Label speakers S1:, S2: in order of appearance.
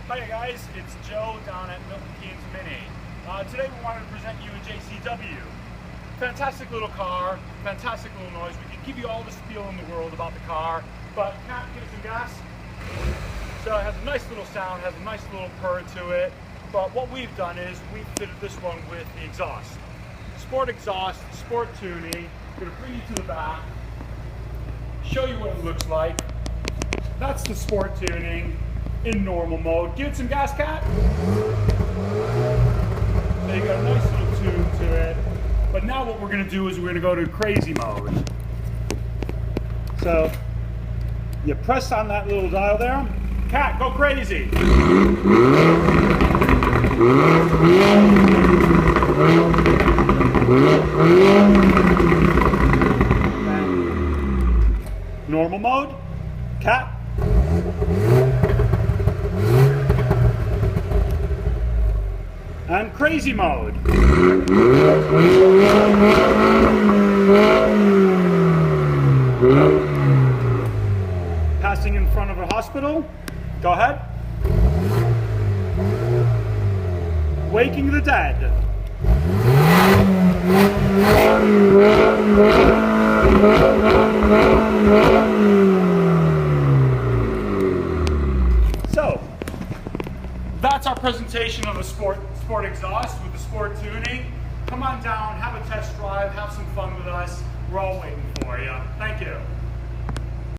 S1: Hi guys, it's Joe down at Milton Keynes Mini. Today we wanted to present you a JCW. Fantastic little car, fantastic little noise. We can give you all the spiel in the world about the car, but can't give it some gas. So it has a nice little sound, has a nice little purr to it. But what we've done is we've fitted this one with the exhaust. Sport exhaust, sport tuning. Gonna bring you to the back, show you what it looks like. That's the sport tuning in normal mode. Give it some gas, Cat. So you got a nice little tune to it. But now what we're gonna do is we're gonna go to crazy mode. So you press on that little dial there. Cat, go crazy. Normal mode. Cat. And crazy mode. Passing in front of a hospital. Go ahead. Waking the dead. So, that's our presentation of a sport exhaust with the sport tuning. Come on down, have a test drive, have some fun with us. We're all waiting for you. Thank you.